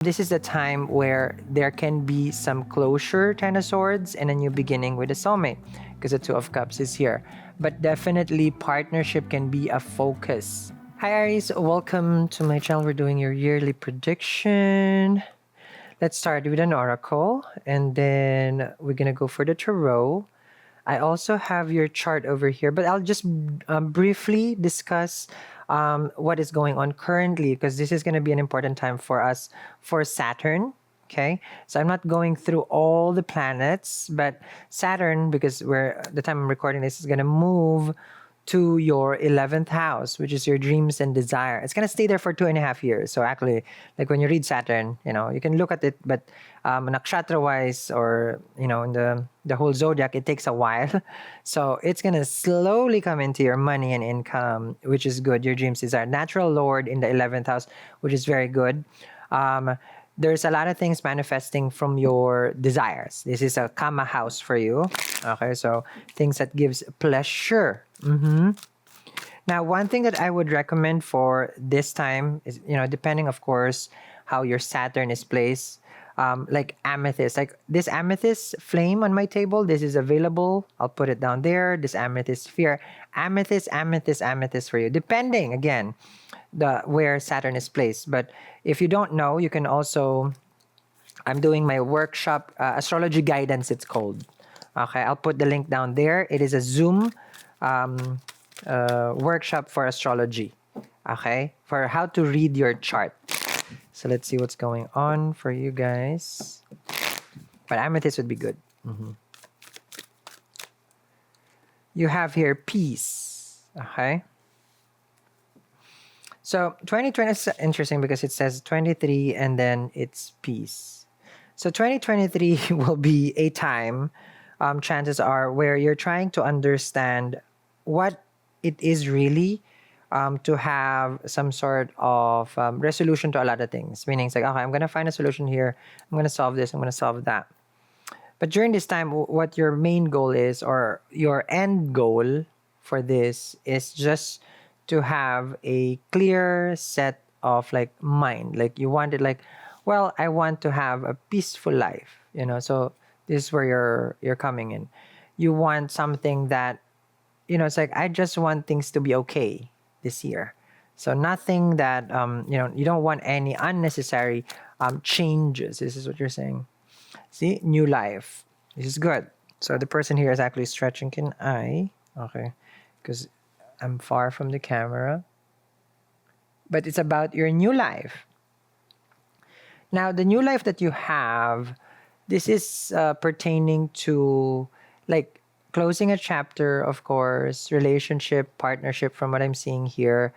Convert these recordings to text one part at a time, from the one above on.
This is the time where there can be some closure, Ten of Swords, and a new beginning with a soulmate, because the Two of Cups is here. But definitely, partnership can be a focus. Hi, Aries. Welcome to my channel. We're doing your yearly prediction. Let's start with an oracle, and then we're going to go for the tarot. I also have your chart over here, but I'll just briefly discuss what is going on currently, because this is going to be an important time for us for Saturn. Okay, so I'm not going through all the planets, but Saturn, because we're the time I'm recording this, is going to move to your 11th house, which is your dreams and desire. It's going to stay there for 2.5 years. So actually, like when you read Saturn, you can look at it, but nakshatra wise, or in the whole zodiac, it takes a while. So it's going to slowly come into your money and income, which is good. Your dreams desire, natural lord in the 11th house, which is very good. There's a lot of things manifesting from your desires. This is a kama house for you. Okay, so things that gives pleasure. Now, one thing that I would recommend for this time is, depending, of course, how your Saturn is placed, like amethyst, like this amethyst flame on my table, this is available. I'll put it down there. This amethyst sphere, amethyst for you, depending, again, where Saturn is placed. But if you don't know, you can also, I'm doing my workshop, astrology guidance, it's called. Okay, I'll put the link down there. It is a Zoom workshop for astrology. Okay, for how to read your chart. So let's see what's going on for you guys. But amethyst would be good. You have here peace. Okay. So 2020 is interesting because it says 23 and then it's peace. So 2023 will be a time, chances are, where you're trying to understand what it is really, to have some sort of resolution to a lot of things. Meaning it's like, okay, I'm going to find a solution here. I'm going to solve this. I'm going to solve that. But during this time, what your main goal is, or your end goal for this, is just to have a clear set of like mind. Like you want it like, well, I want to have a peaceful life, so this is where you're coming in. You want something that, it's like, I just want things to be okay this year. So nothing that, you don't want any unnecessary changes. This is what you're saying. See, new life. This is good. So the person here is actually stretching. Can I? Okay. Because I'm far from the camera. But it's about your new life. Now, the new life that you have, this is pertaining to like closing a chapter, of course, relationship, partnership, from what I'm seeing here.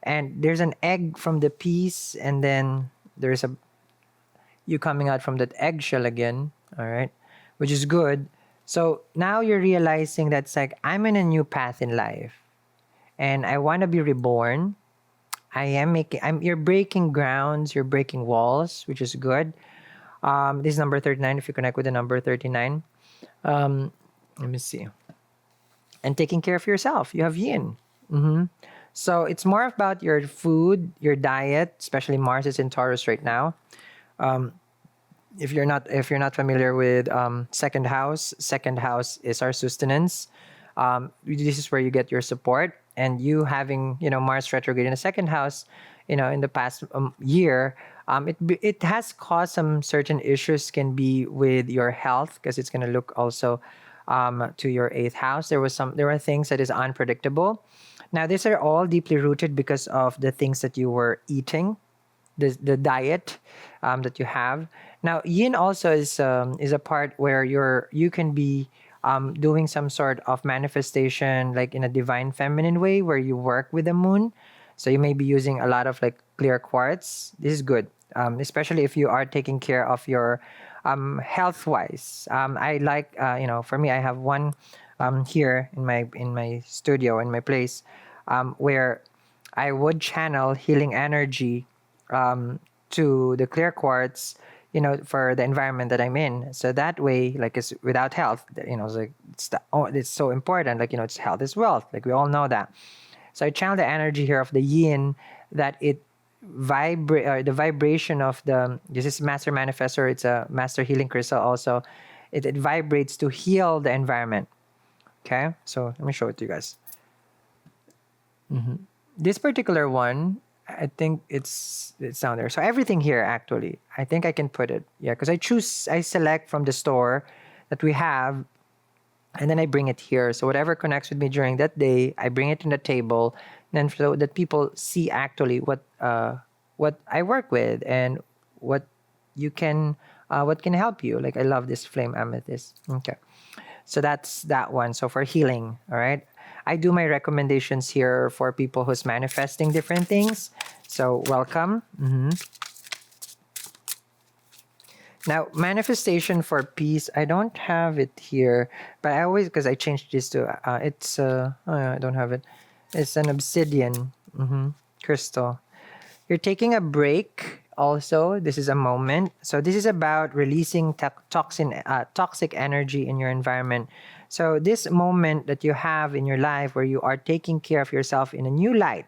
And there's an egg from the piece, and then there's you coming out from that eggshell again, all right, which is good. So now you're realizing that's like, I'm in a new path in life, and I want to be reborn. You're breaking grounds, you're breaking walls, which is good. This is number 39, if you connect with the number 39. Let me see. And taking care of yourself. You have yin. So it's more about your food, your diet, especially Mars is in Taurus right now. If you're not familiar with second house is our sustenance. This is where you get your support. And you having, Mars retrograde in the second house, in the past year, it has caused some certain issues, can be with your health, because it's going to look also to your 8th house. There were things that is unpredictable. Now, these are all deeply rooted because of the things that you were eating, the diet that you have. Now, yin also is a part where you can be doing some sort of manifestation, like in a divine feminine way, where you work with the moon. So you may be using a lot of like clear quartz. This is good, especially if you are taking care of your health wise. I like, for me, I have one here in my studio, in my place, where I would channel healing energy to the clear quartz, for the environment that I'm in. So that way, like, it's without health, it's like, it's so important. Like, it's health is wealth. Like, we all know that. So I channel the energy here of the yin, that it vibrate, or the vibration of this is master manifestor. It's a master healing crystal also. It vibrates to heal the environment. Okay, so let me show it to you guys. This particular one, I think it's down there. So everything here, actually, I think I can put it. Yeah, because I select from the store that we have, and then I bring it here. So whatever connects with me during that day, I bring it in the table, then so that people see actually what I work with and what you can what can help you. Like I love this flame amethyst. Okay. So that's that one. So for healing, all right. I do my recommendations here for people who's manifesting different things. So welcome. Now, manifestation for peace, I don't have it here, but I always, because I changed this to, oh yeah, I don't have it. It's an obsidian crystal. You're taking a break also. This is a moment. So this is about releasing toxic energy in your environment. So this moment that you have in your life where you are taking care of yourself in a new life,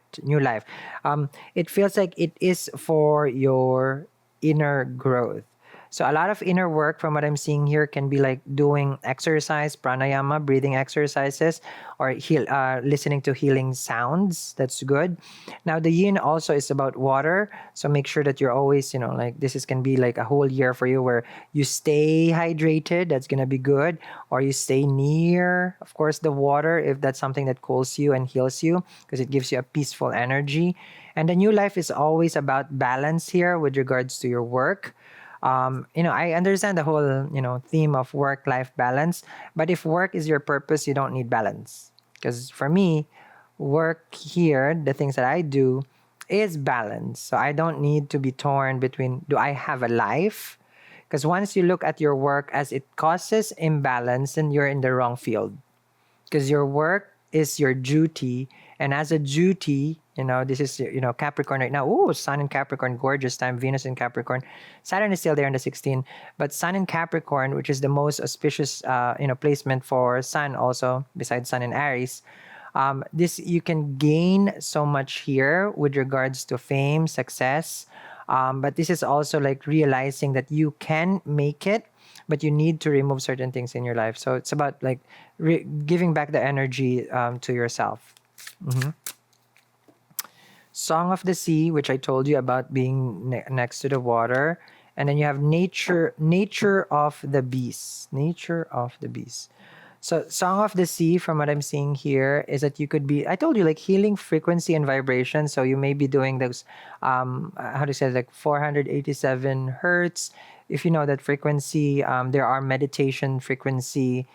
it feels like it is for your inner growth. So a lot of inner work from what I'm seeing here can be like doing exercise, pranayama, breathing exercises, or listening to healing sounds. That's good. Now the yin also is about water. So make sure that you're always, like this is can be like a whole year for you where you stay hydrated. That's gonna be good. Or you stay near, of course, the water if that's something that cools you and heals you because it gives you a peaceful energy. And the new life is always about balance here with regards to your work. I understand the whole, theme of work-life balance, but if work is your purpose, you don't need balance. Because for me, work here, the things that I do, is balance. So I don't need to be torn between, do I have a life? Because once you look at your work as it causes imbalance, then you're in the wrong field. Because your work is your duty, and as a duty, this is Capricorn right now. Oh, Sun in Capricorn, gorgeous time. Venus in Capricorn, Saturn is still there in the 16th, but Sun in Capricorn, which is the most auspicious placement for Sun, also besides Sun in Aries. This you can gain so much here with regards to fame, success, but this is also like realizing that you can make it, but you need to remove certain things in your life. So it's about like giving back the energy to yourself. Song of the Sea, which I told you about being next to the water. And then you have nature of the beast. Nature of the beast. So Song of the Sea, from what I'm seeing here, is that you could be, I told you, like healing frequency and vibration. So you may be doing those, how to say, like 487 hertz. If you know that frequency, there are meditation frequency.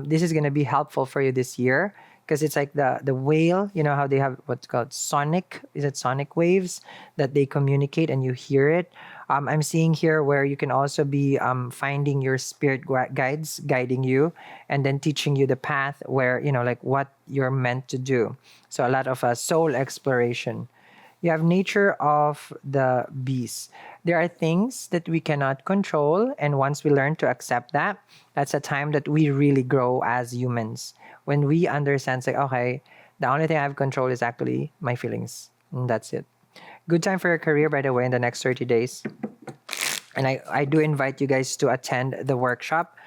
This is going to be helpful for you this year because it's like the whale, how they have what's called sonic waves that they communicate and you hear it. I'm seeing here where you can also be finding your spirit guides guiding you and then teaching you the path where, like what you're meant to do. So a lot of soul exploration. You have nature of the beast. There are things that we cannot control. And once we learn to accept that, that's a time that we really grow as humans. When we understand, like, okay, the only thing I have control is actually my feelings. And that's it. Good time for your career, by the way, in the next 30 days. And I do invite you guys to attend the workshop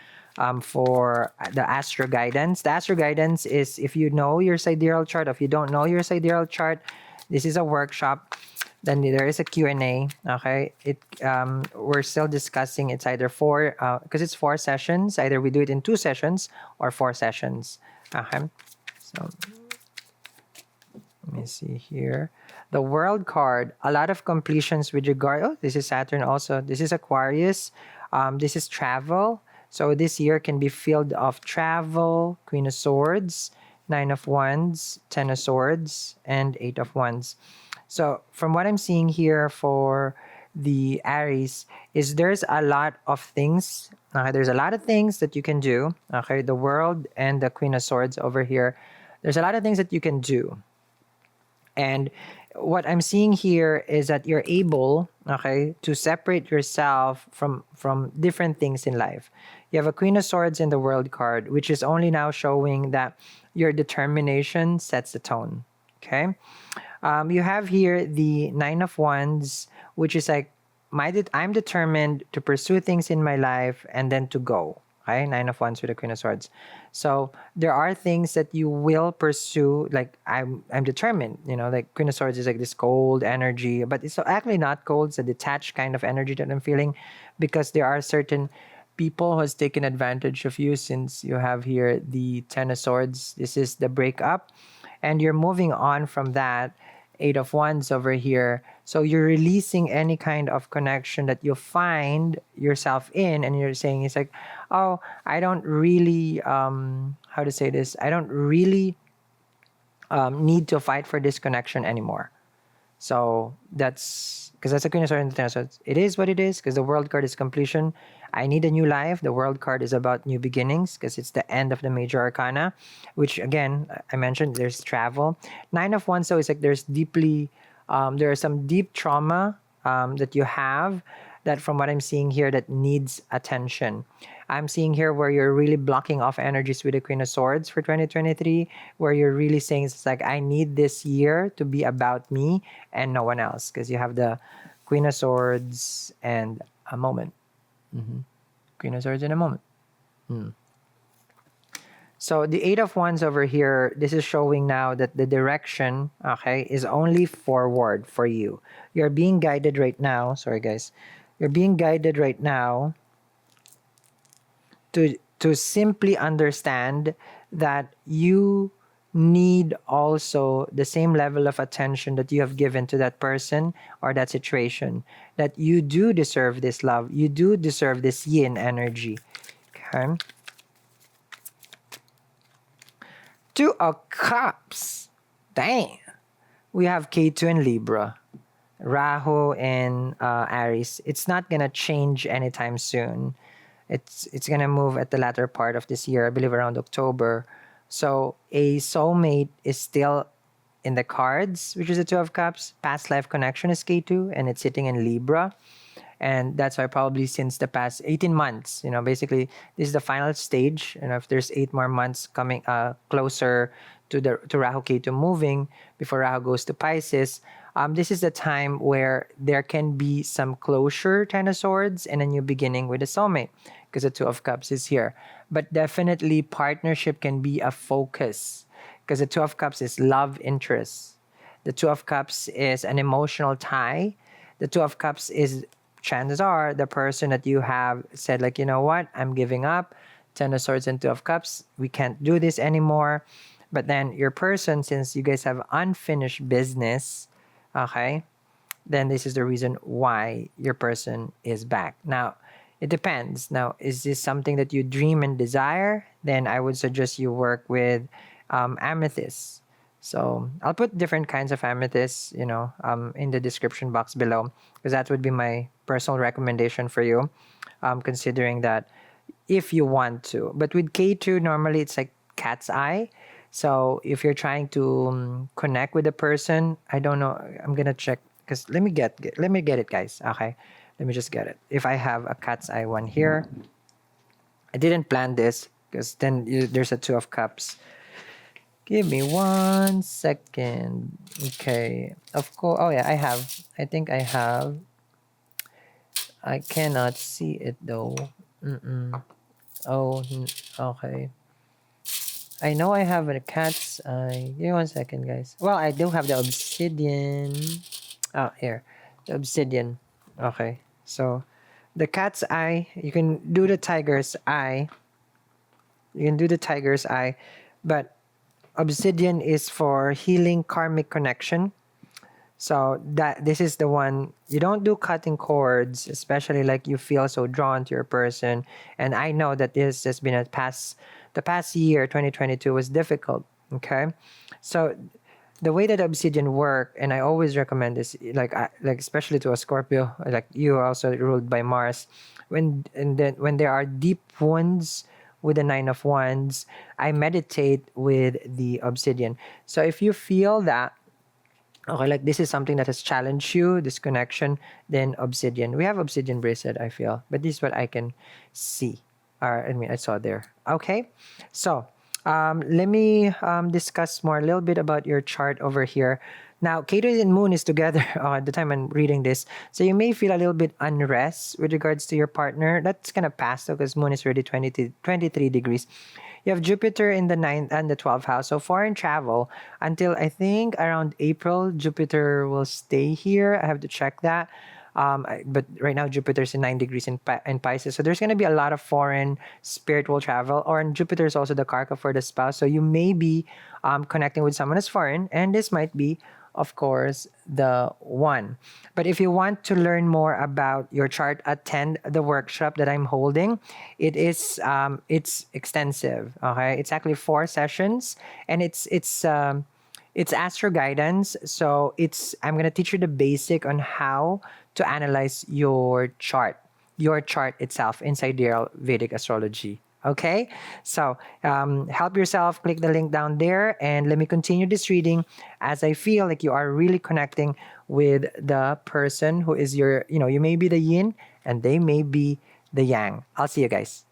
for the Astro Guidance. The Astro Guidance is if you know your sidereal chart, or if you don't know your sidereal chart, this is a workshop. Then there is a Q&A. Okay, we're still discussing. It's either because it's 4 sessions. Either we do it in 2 sessions or 4 sessions. Okay, so let me see here. The World card, a lot of completions with regard. Oh, this is Saturn also. This is Aquarius. This is travel. So this year can be filled of travel, Queen of Swords, 9 of Wands, 10 of Swords, and 8 of Wands. So from what I'm seeing here for the Aries is there's a lot of things. There's a lot of things that you can do. Okay, the World and the Queen of Swords over here. There's a lot of things that you can do. And what I'm seeing here is that you're able, okay, to separate yourself from different things in life. You have a Queen of Swords in the World card, which is only now showing that your determination sets the tone. Okay. You have here the Nine of Wands, which is like I'm determined to pursue things in my life and then to go. Okay, Nine of Wands with the Queen of Swords. So there are things that you will pursue. Like I'm determined. You know, like Queen of Swords is like this cold energy, but it's actually not cold. It's a detached kind of energy that I'm feeling, because there are certain people who has taken advantage of you, since you have here the Ten of Swords. This is the breakup, and you're moving on from that. Eight of Wands over here. So you're releasing any kind of connection that you find yourself in, and you're saying it's like, oh, I don't really how to say this? I don't really need to fight for this connection anymore. So that's because that's a Queen of Swords and the Ten of Swords. It is what it is, because the World card is completion. I need a new life. The World card is about new beginnings, because it's the end of the major arcana, which again, I mentioned there's travel. Nine of Wands, so it's like there are some deep trauma that you have, that from what I'm seeing here, that needs attention. I'm seeing here where you're really blocking off energies with the Queen of Swords for 2023, where you're really saying it's like, I need this year to be about me and no one else, because you have the Queen of Swords and a moment. Queen of Swords in a moment. So the Eight of Wands over here, this is showing now that the direction, okay, is only forward for you. You're being guided right now. Sorry, guys. You're being guided right now to simply understand that you need also the same level of attention that you have given to that person or that situation, that you do deserve this love, you do deserve this yin energy. Okay. Two of Cups. Dang. We have K2 and Libra, Rahu and Aries. It's not gonna change anytime soon. It's gonna move at the latter part of this year, I believe around October. So a soulmate is still in the cards, which is the Two of Cups. Past life connection is K2, and it's sitting in Libra. And that's why probably since the past 18 months, basically this is the final stage. And if there's 8 more months coming closer to Rahu Ketu moving before Rahu goes to Pisces, this is the time where there can be some closure, Ten of Swords, and a new beginning with a soulmate, because the Two of Cups is here. But definitely partnership can be a focus, because the Two of Cups is love interest. The Two of Cups is an emotional tie. The Two of Cups is, chances are, the person that you have said, like, you know what, I'm giving up. Ten of Swords and Two of Cups, we can't do this anymore. But then your person, since you guys have unfinished business, okay, then this is the reason why your person is back. Now, it depends. Now, is this something that you dream and desire? Then I would suggest you work with amethyst. So I'll put different kinds of amethysts, in the description box below, because that would be my personal recommendation for you, considering that if you want to. But with K2, normally it's like cat's eye. So if you're trying to connect with a person, I don't know. I'm gonna check, because let me get it, guys. Okay, let me just get it. If I have a cat's eye one here, I didn't plan this, because then there's a Two of Cups. Give me 1 second. Okay. Of course. Oh, yeah, I have. I think I have. I cannot see it, though. Oh, okay. I know I have a cat's eye. Give me 1 second, guys. Well, I do have the obsidian. Oh, here. The obsidian. Okay. So, the cat's eye, you can do the tiger's eye. But obsidian is for healing karmic connection. So that this is the one, you don't do cutting cords, especially like you feel so drawn to your person. And I know that this has been the past year, 2022, was difficult. Okay. So the way that obsidian work, and I always recommend this, like especially to a Scorpio, like you also ruled by Mars, when there are deep wounds with the Nine of Wands, I meditate with the obsidian. So if you feel that, okay, like this is something that has challenged you, this connection, then obsidian. We have obsidian bracelet, I feel, but this is what I can see. I saw there. Okay, so Let me discuss more a little bit about your chart over here. Now, Ketu and Moon is together at the time I'm reading this. So you may feel a little bit unrest with regards to your partner. That's kind of past though, because Moon is already 23 degrees. You have Jupiter in the ninth and the 12th house. So foreign travel until I think around April, Jupiter will stay here. I have to check that. But right now Jupiter's in 9 degrees in Pisces, so there's going to be a lot of foreign spiritual travel. Or Jupiter is also the karka for the spouse, so you may be connecting with someone as foreign, and this might be, of course, the one. But if you want to learn more about your chart, attend the workshop that I'm holding. It's extensive. Okay, it's actually 4 sessions, and it's astro guidance. So I'm gonna teach you the basic on how to analyze your chart itself in sidereal Vedic astrology. Okay, so help yourself. Click the link down there, and let me continue this reading as I feel like you are really connecting with the person who is you may be the yin and they may be the yang. I'll see you guys.